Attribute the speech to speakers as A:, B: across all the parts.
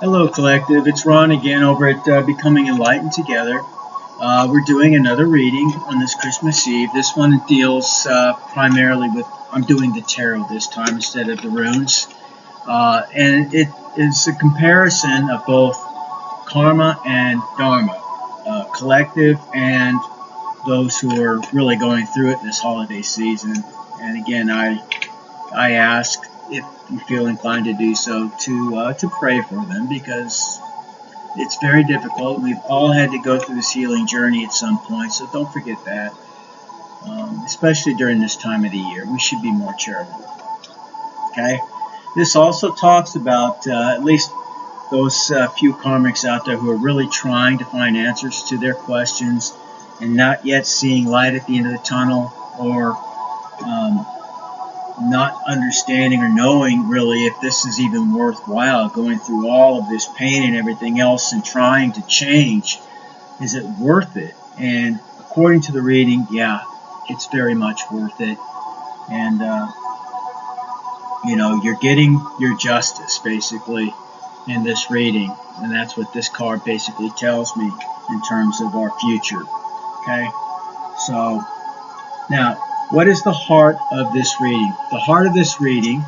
A: Hello, Collective. It's Ron again over at Becoming Enlightened Together. We're doing another reading on this Christmas Eve. This one deals primarily with, I'm doing the tarot this time instead of the runes. And it is a comparison of both karma and dharma, collective and those who are really going through it this holiday season. And again, I ask if you feel inclined to do so to pray for them, because it's very difficult. We've all had to go through this healing journey at some point, so don't forget that. Especially during this time of the year, we should be more charitable. Okay. This also talks about at least those few karmics out there who are really trying to find answers to their questions and not yet seeing light at the end of the tunnel, or not understanding or knowing really if this is even worthwhile, going through all of this pain and everything else and trying to change. Is it worth it? And according to the reading, yeah, it's very much worth it. And you're getting your justice basically in this reading, and that's what this card basically tells me in terms of our future. Okay, so now, what is the heart of this reading? The heart of this reading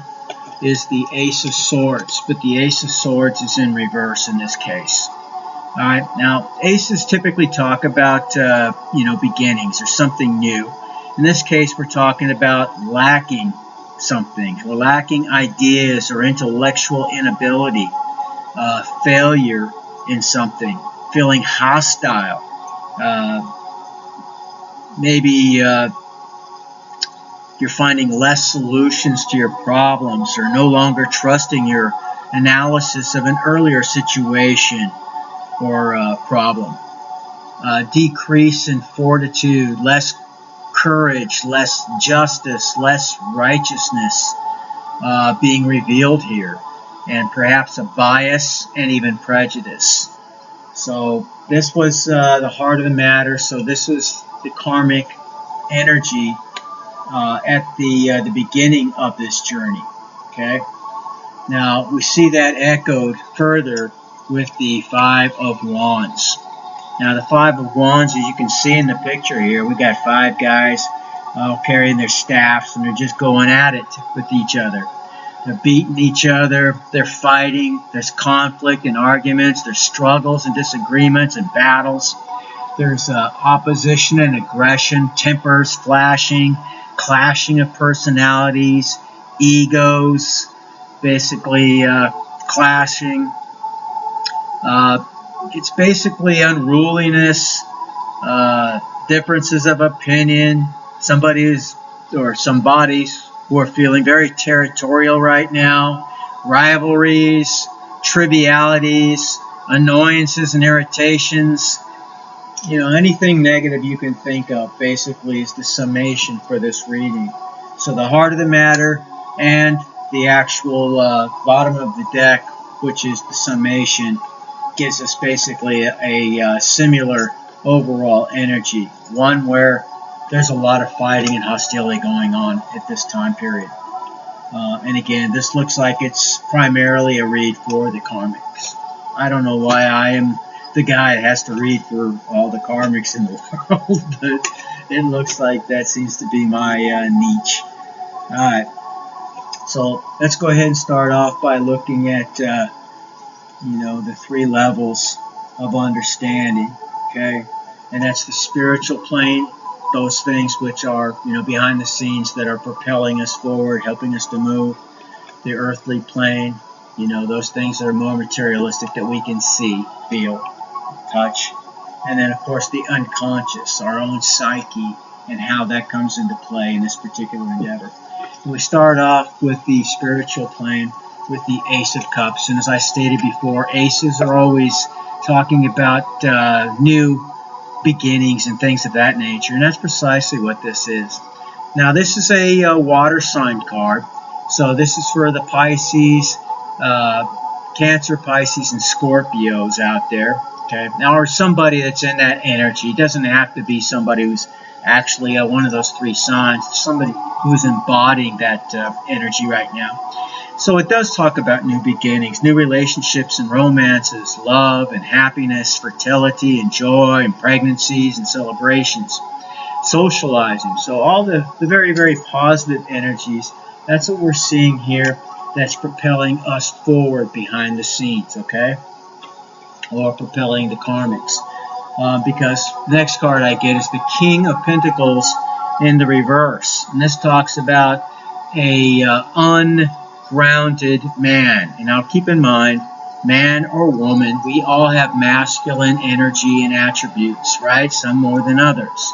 A: is the Ace of Swords, but the Ace of Swords is in reverse in this case. All right, now aces typically talk about beginnings or something new. In this case, we're talking about lacking something. We're lacking ideas or intellectual inability, failure in something, feeling hostile, maybe you're finding less solutions to your problems, or no longer trusting your analysis of an earlier situation or problem. Decrease in fortitude, less courage, less justice, less righteousness being revealed here, and perhaps a bias and even prejudice. So this was the heart of the matter. So this was the karmic energy at the beginning of this journey. Okay. Now we see that echoed further with the Five of Wands. Now the Five of Wands, as you can see in the picture here, we got five guys carrying their staffs, and they're just going at it with each other. They're beating each other. They're fighting. There's conflict and arguments. There's struggles and disagreements and battles. There's opposition and aggression, tempers flashing, clashing of personalities, egos, basically clashing. It's basically unruliness, differences of opinion. Some bodies who are feeling very territorial right now, rivalries, trivialities, annoyances and irritations. Anything negative you can think of basically is the summation for this reading. So the heart of the matter and the actual bottom of the deck, which is the summation, gives us basically a similar overall energy, one where there's a lot of fighting and hostility going on at this time period. And again, this looks like it's primarily a read for the karmics. I don't know why I am the guy that has to read for all the karmics in the world, but it looks like that seems to be my niche. Alright, so let's go ahead and start off by looking at the three levels of understanding. Okay, and that's the spiritual plane, those things which are behind the scenes that are propelling us forward, helping us to move. The earthly plane, those things that are more materialistic that we can see, feel, touch. And then of course the unconscious, our own psyche, and how that comes into play in this particular endeavor. And we start off with the spiritual plane with the Ace of Cups. And as I stated before, aces are always talking about new beginnings and things of that nature, and that's precisely what this is. Now this is a water sign card, so this is for the Pisces, Cancer, Pisces, and Scorpios out there. Okay, now, or somebody that's in that energy. It doesn't have to be somebody who's actually one of those three signs. Somebody who's embodying that energy right now. So it does talk about new beginnings, new relationships and romances, love and happiness, fertility and joy and pregnancies and celebrations, socializing. So all the very, very positive energies, that's what we're seeing here, that's propelling us forward behind the scenes, okay? Or propelling the karmics. Because the next card I get is the King of Pentacles in the reverse. And this talks about a ungrounded man. And now keep in mind, man or woman, we all have masculine energy and attributes, right? Some more than others.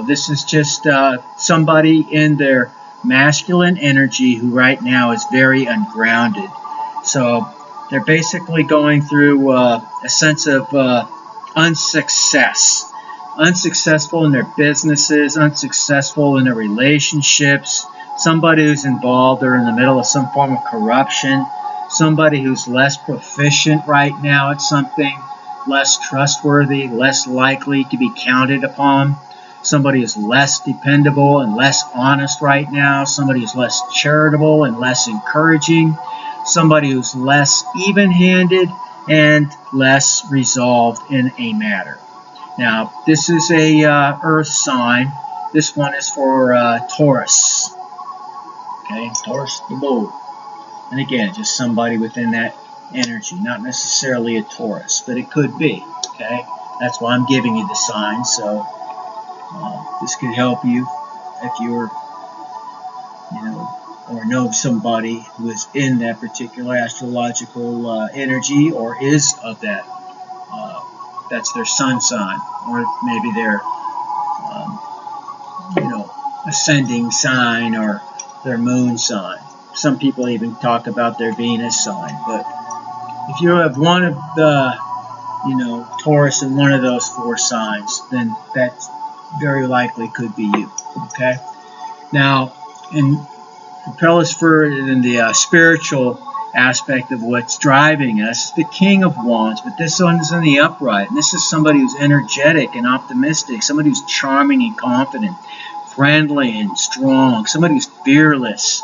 A: This is just somebody in their masculine energy who right now is very ungrounded. So they're basically going through a sense of unsuccessful in their businesses, unsuccessful in their relationships, somebody who's involved or in the middle of some form of corruption, somebody who's less proficient right now at something, less trustworthy, less likely to be counted upon, somebody who's less dependable and less honest right now, somebody who's less charitable and less encouraging, somebody who's less even-handed and less resolved in a matter. Now, this is a earth sign. This one is for Taurus. Okay, Taurus the bull. And again, just somebody within that energy, not necessarily a Taurus, but it could be. Okay, that's why I'm giving you the sign. So this could help you if you're, or know somebody who is in that particular astrological energy, or is of that. That's their sun sign, or maybe their, ascending sign, or their moon sign. Some people even talk about their Venus sign. But if you have one of the, Taurus in one of those four signs, then that very likely could be you. Okay. Now, propel us further in the spiritual aspect of what's driving us, the King of Wands, but this one is in the upright, and this is somebody who's energetic and optimistic, somebody who's charming and confident, friendly and strong, somebody who's fearless,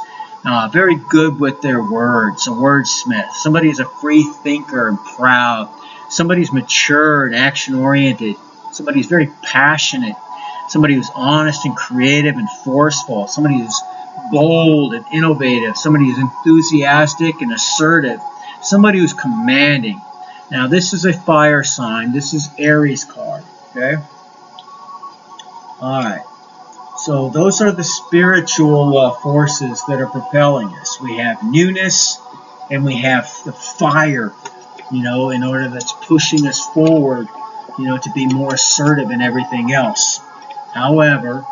A: very good with their words, a wordsmith, somebody who's a free thinker and proud, somebody who's mature and action-oriented, somebody who's very passionate, somebody who's honest and creative and forceful, somebody who's bold and innovative, somebody who's enthusiastic and assertive, somebody who's commanding. Now, this is a fire sign. This is Aries card, okay? All right. So those are the spiritual forces that are propelling us. We have newness, and we have the fire, in order that's pushing us forward, to be more assertive in everything else. However,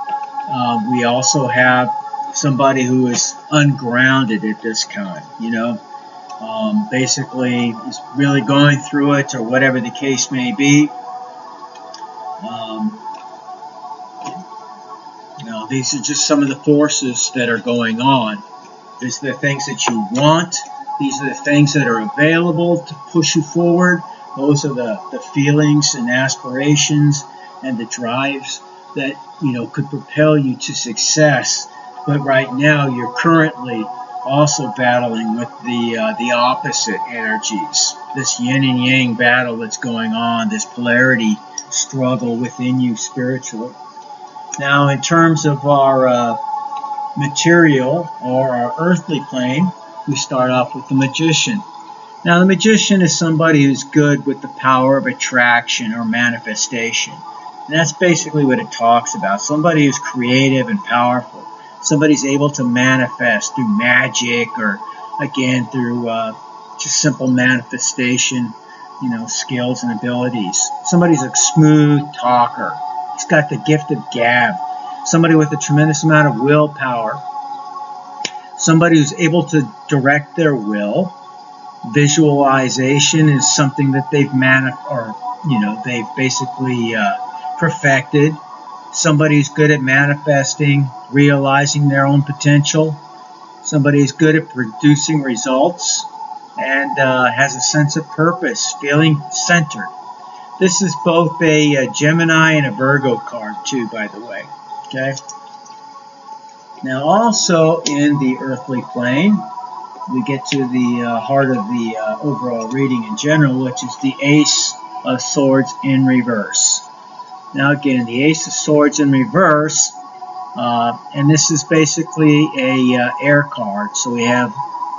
A: we also have somebody who is ungrounded at this time, basically is really going through it, or whatever the case may be. These are just some of the forces that are going on. These are the things that you want. These are the things that are available to push you forward. Those are the feelings and aspirations and the drives that, could propel you to success. But right now, you're currently also battling with the opposite energies. This yin and yang battle that's going on, this polarity struggle within you spiritually. Now, in terms of our material, or our earthly plane, we start off with the Magician. Now, the Magician is somebody who's good with the power of attraction or manifestation. And that's basically what it talks about. Somebody who's creative and powerful. Somebody's able to manifest through magic, or, again, through just simple manifestation, skills and abilities. Somebody's a smooth talker. He's got the gift of gab. Somebody with a tremendous amount of willpower. Somebody who's able to direct their will. Visualization is something that they've they've basically perfected. Somebody who's good at manifesting, realizing their own potential. Somebody who's good at producing results, and has a sense of purpose, feeling centered. This is both a Gemini and a Virgo card too, by the way. Okay. Now also in the earthly plane, we get to the heart of the overall reading in general, which is the Ace of Swords in reverse. Now again, the Ace of Swords in reverse, and this is basically a air card. So we have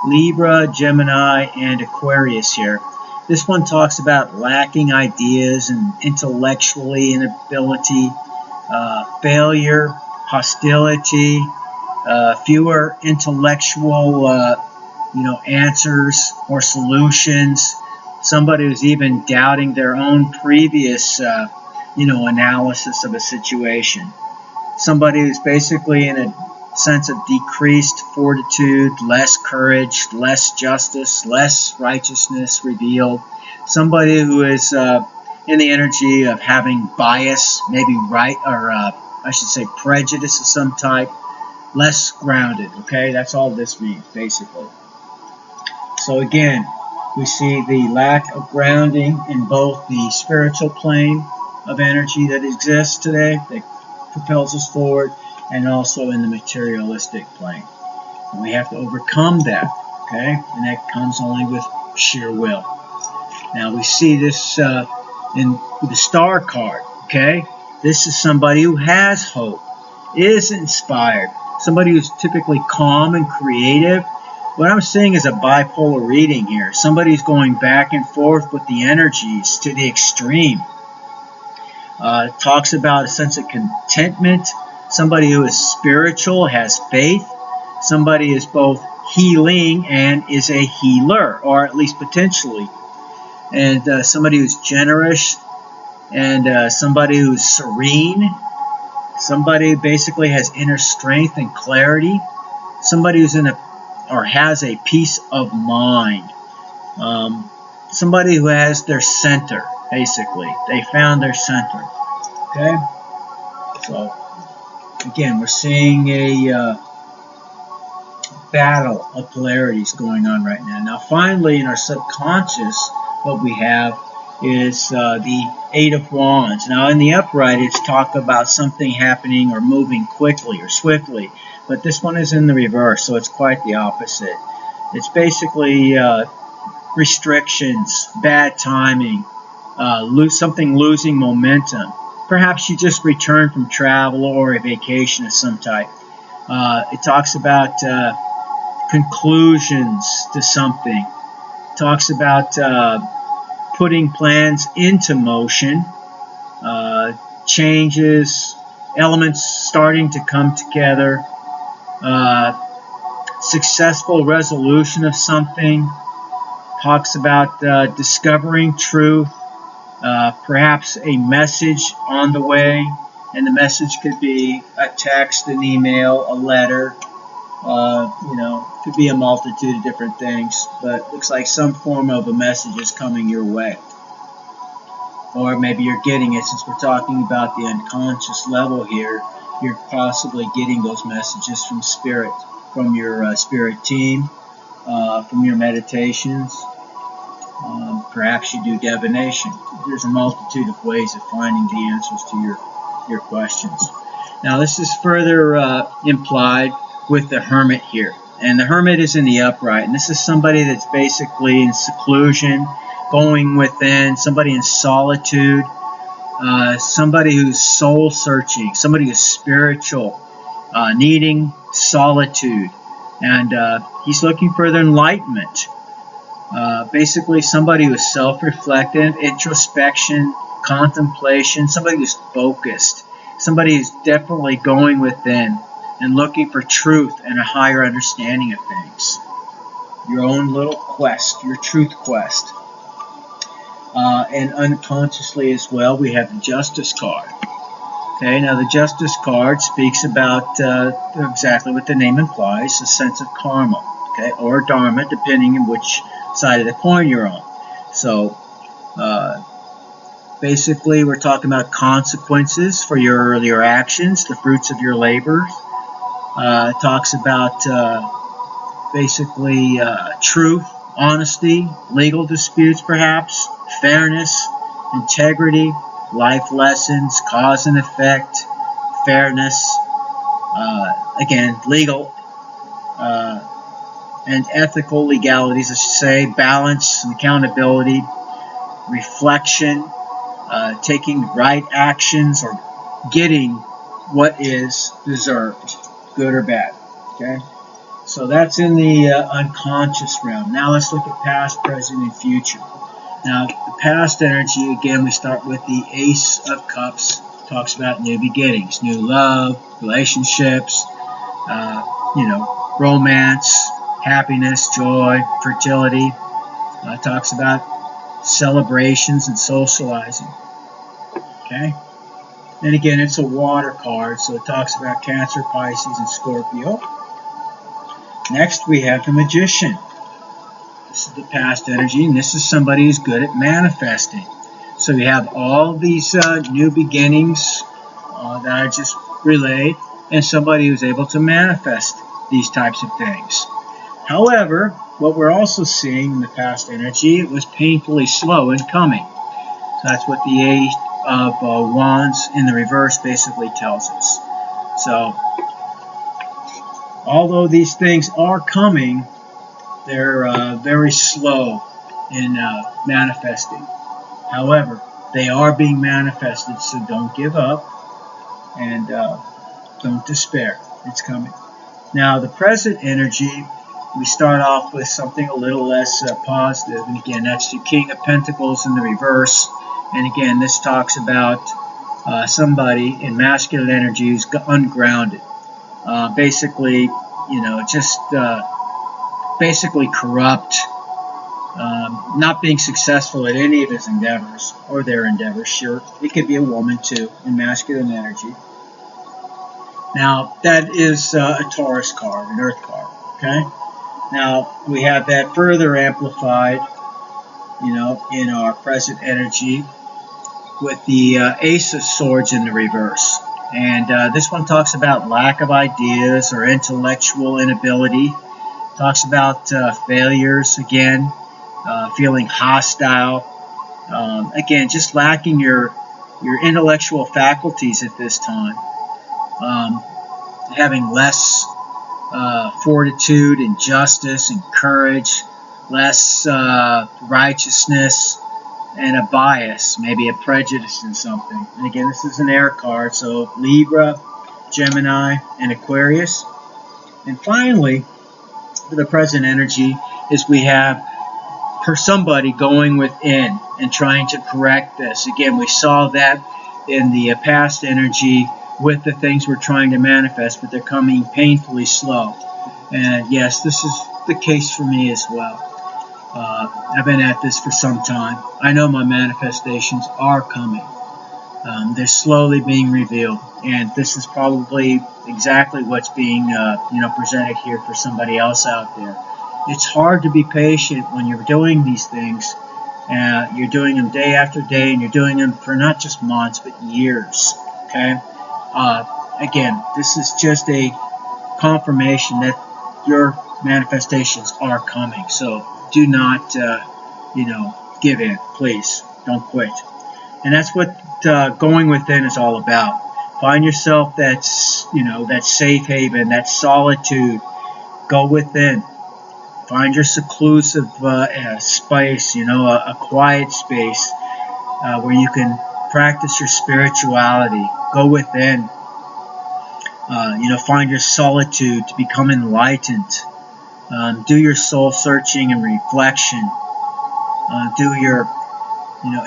A: Libra, Gemini, and Aquarius here. This one talks about lacking ideas and intellectually inability, failure, hostility, fewer intellectual answers or solutions. Somebody who's even doubting their own previous analysis of a situation. Somebody who's basically in a sense of decreased fortitude, less courage, less justice, less righteousness revealed. Somebody who is in the energy of having bias, maybe prejudice of some type, less grounded. Okay, that's all this means basically. So again, we see the lack of grounding in both the spiritual plane of energy that exists today, that propels us forward, and also in the materialistic plane. And we have to overcome that, okay? And that comes only with sheer will. Now we see this in the star card, okay? This is somebody who has hope, is inspired, somebody who's typically calm and creative. What I'm seeing is a bipolar reading here. Somebody's going back and forth with the energies to the extreme. It talks about a sense of contentment. Somebody who is spiritual, has faith. Somebody is both healing and is a healer, or at least potentially. And somebody who's generous, and somebody who's serene. Somebody who basically has inner strength and clarity. Somebody who's has a peace of mind. Somebody who has their center, basically. They found their center. Okay? So, again, we're seeing a battle of polarities going on right now. Now, finally, in our subconscious, what we have is the Eight of Wands. Now, in the upright, it's talk about something happening or moving quickly or swiftly. But this one is in the reverse, so it's quite the opposite. It's basically restrictions, bad timing, losing momentum. Perhaps you just returned from travel or a vacation of some type. It talks about conclusions to something. It talks about putting plans into motion, changes, elements starting to come together, successful resolution of something. Talks about discovering truth, perhaps a message on the way, and the message could be a text, an email, a letter, could be a multitude of different things, but it looks like some form of a message is coming your way. Or maybe you're getting it, since we're talking about the unconscious level here, you're possibly getting those messages from spirit, from your spirit team, from your meditations. Perhaps you do divination. There's a multitude of ways of finding the answers to your questions. Now, this is further implied with the Hermit here. And the Hermit is in the upright. And this is somebody that's basically in seclusion, going within, somebody in solitude, somebody who's soul-searching, somebody who's spiritual, needing solitude. And he's looking for the enlightenment. Basically somebody who's self-reflective, introspection, contemplation, somebody who's focused, somebody who's definitely going within and looking for truth and a higher understanding of things. Your own little quest, your truth quest. And unconsciously as well, we have the Justice card. Okay, now the Justice card speaks about exactly what the name implies, a sense of karma, okay, or dharma, depending on which side of the coin you're on. So basically we're talking about consequences for your actions, the fruits of your labors. It talks about basically truth, honesty, legal disputes perhaps, fairness, integrity, life lessons, cause and effect, fairness, again, legal and ethical legalities, I should say, balance and accountability, reflection, taking right actions, or getting what is deserved, good or bad. Okay, so that's in the unconscious realm. Now let's look at past, present, and future. Now, the past energy, again, we start with the Ace of Cups. Talks about new beginnings, new love, relationships, romance, happiness, joy, fertility. Talks about celebrations and socializing. Okay? And again, it's a water card, so it talks about Cancer, Pisces, and Scorpio. Next, we have the Magician. This is the past energy, and this is somebody who's good at manifesting. So we have all these new beginnings that I just relayed, and somebody who's able to manifest these types of things. However, what we're also seeing in the past energy, it was painfully slow in coming. So that's what the Eight of Wands in the reverse basically tells us. So, although these things are coming, they're very slow in manifesting. However, they are being manifested, so don't give up and don't despair. It's coming. Now, the present energy, we start off with something a little less positive. And again, that's the King of Pentacles in the reverse. And again, this talks about somebody in masculine energy who's ungrounded. Basically, just basically corrupt, not being successful at any of his endeavors or their endeavors. Sure, it could be a woman too in masculine energy. Now, that is a Taurus card, an Earth card. Okay. Now, we have that further amplified, in our present energy with the Ace of Swords in the reverse. And this one talks about lack of ideas or intellectual inability. Talks about failures, again, feeling hostile. Again, just lacking your intellectual faculties at this time. Having less fortitude and justice and courage, less righteousness, and a bias, maybe a prejudice in something. And again, this is an air card, so Libra, Gemini, and Aquarius. And finally, for the present energy, is we have for somebody going within and trying to correct this. Again, we saw that in the past energy with the things we're trying to manifest, but they're coming painfully slow. And yes, this is the case for me as well. I've been at this for some time. I know my manifestations are coming. They're slowly being revealed, and this is probably exactly what's being presented here for somebody else out there. It's hard to be patient when you're doing these things. You're doing them day after day, and you're doing them for not just months, but years. Okay? Again, this is just a confirmation that your manifestations are coming. So do not, give in. Please, don't quit. And that's what going within is all about. Find yourself that safe haven, that solitude. Go within. Find your seclusive space, a quiet space where you can practice your spirituality. Go within. Find your solitude to become enlightened. Do your soul searching and reflection. Do your,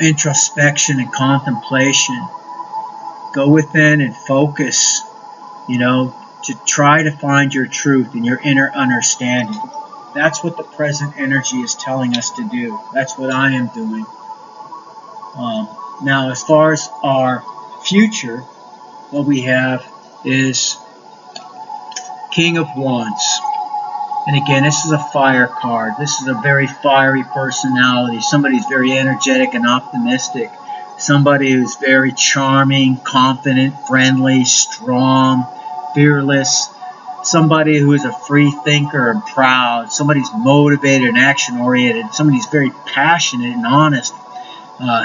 A: introspection and contemplation. Go within and focus, to try to find your truth and your inner understanding. That's what the present energy is telling us to do. That's what I am doing. Now, as far as our future, what we have is King of Wands. And again, this is a fire card. This is a very fiery personality. Somebody who's very energetic and optimistic. Somebody who's very charming, confident, friendly, strong, fearless. Somebody who is a free thinker and proud. Somebody who's motivated and action-oriented. Somebody who's very passionate and honest.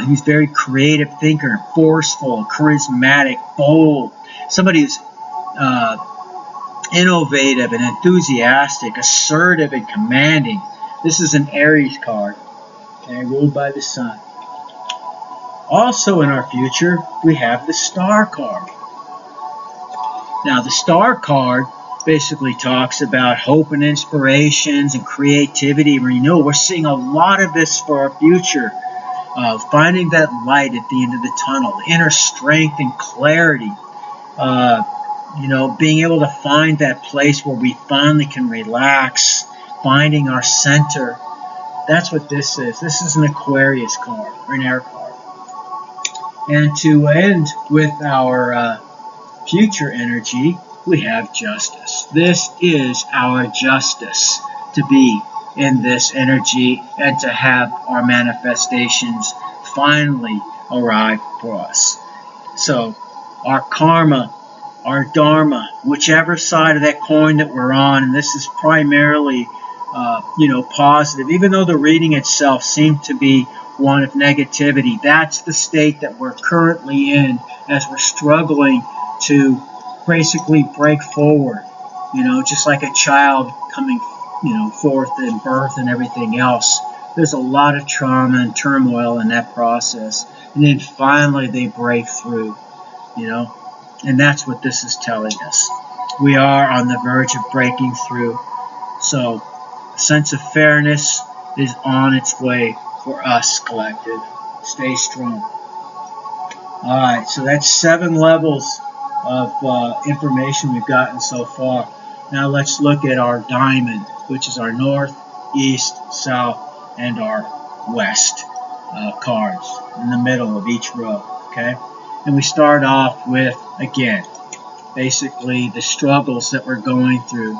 A: He's very creative thinker, forceful, charismatic, bold. Somebody who's innovative and enthusiastic, assertive and commanding. This is an Aries card, okay, ruled by the sun. Also in our future, we have the Star card. Now, the Star card basically talks about hope and inspirations and creativity and renewal. We're seeing a lot of this for our future, finding that light at the end of the tunnel, inner strength and clarity. Being able to find that place where we finally can relax, finding our center. That's what this is. This is an Aquarius card, or an air card. And to end with our future energy, we have justice. This is our justice, to be in this energy and to have our manifestations finally arrive for us. So our karma, our dharma, whichever side of that coin that we're on, and this is primarily positive, even though the reading itself seemed to be one of negativity. That's the state that we're currently in as we're struggling to basically break forward, just like a child coming, forth in birth and everything else. There's a lot of trauma and turmoil in that process. And then finally they break through, and that's what this is telling us. We are on the verge of breaking through. So a sense of fairness is on its way for us, collective. Stay strong. All right, so that's 7 levels of information we've gotten so far. Now let's look at our diamond, which is our north, east, south, and our west cards in the middle of each row, okay? And we start off with, again, basically the struggles that we're going through.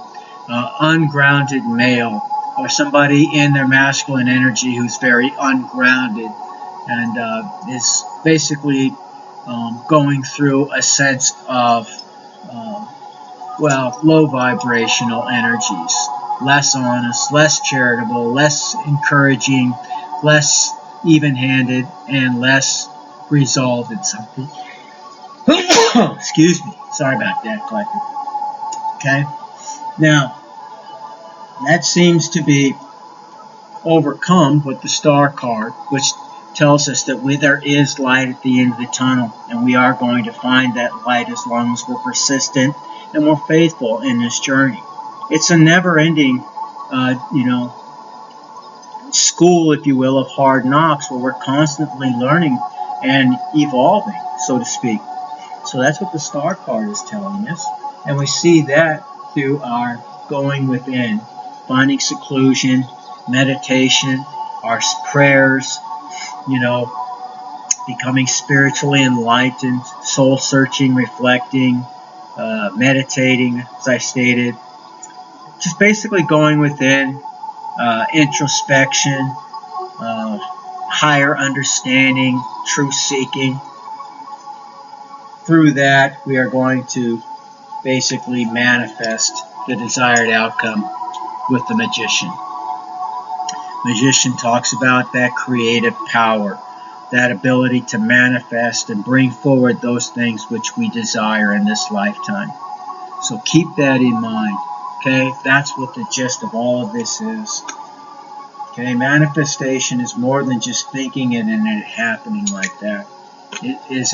A: Ungrounded male, or somebody in their masculine energy who's very ungrounded and is basically going through a sense of, low vibrational energies, less honest, less charitable, less encouraging, less even-handed, and less resolved in something. Excuse me. Sorry about that, collective. Okay? Now, that seems to be overcome with the Star card, which tells us that there is light at the end of the tunnel, and we are going to find that light as long as we're persistent and we're faithful in this journey. It's a never-ending, school, if you will, of hard knocks, where we're constantly learning and evolving, so to speak. So that's what the Star card is telling us, and we see that through our going within, finding seclusion, meditation, our prayers, becoming spiritually enlightened, soul-searching, reflecting, meditating, as I stated. Just basically going within, introspection, higher understanding, truth-seeking. Through that, we are going to basically manifest the desired outcome with the magician. Magician talks about that creative power, that ability to manifest and bring forward those things which we desire in this lifetime. So keep that in mind, okay? That's what the gist of all of this is. Okay, manifestation is more than just thinking it and it happening like that. It is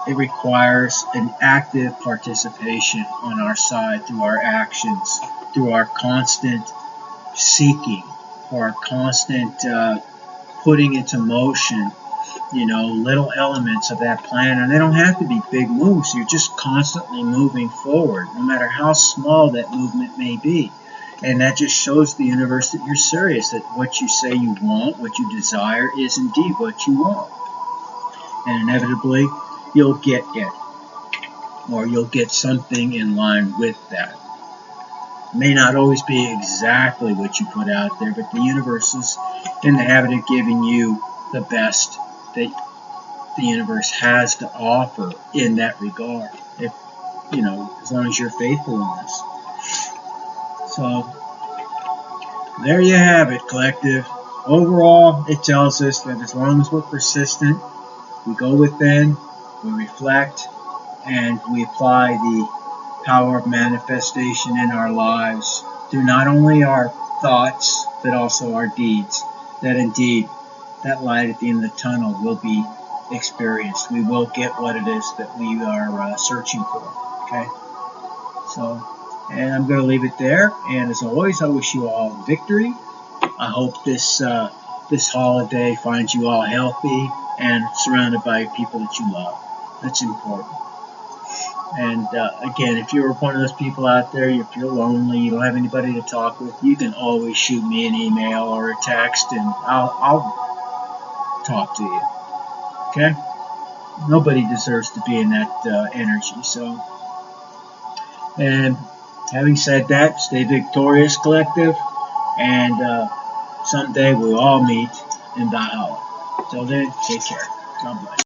A: it requires an active participation on our side through our actions, through our constant seeking, or our constant putting into motion, little elements of that plan. And they don't have to be big moves. You're just constantly moving forward, no matter how small that movement may be. And that just shows the universe that you're serious, that what you say you want, what you desire, is indeed what you want. And inevitably, you'll get it, or you'll get something in line with that. It may not always be exactly what you put out there, but the universe is in the habit of giving you the best that the universe has to offer in that regard, if as long as you're faithful in this. So there you have it, collective. Overall, it tells us that as long as we're persistent, we go within, we reflect, and we apply the power of manifestation in our lives through not only our thoughts but also our deeds, that indeed that light at the end of the tunnel will be experienced. We will get what it is that we are searching for. Okay? So, and I'm going to leave it there. And as always, I wish you all victory. I hope this holiday finds you all healthy and surrounded by people that you love. That's important. And again, if you're one of those people out there, if you're lonely, you don't have anybody to talk with, you can always shoot me an email or a text, and I'll talk to you. Okay? Nobody deserves to be in that energy. So, and having said that, stay victorious, collective, and someday we'll all meet in Valhalla. Till then, take care. God bless.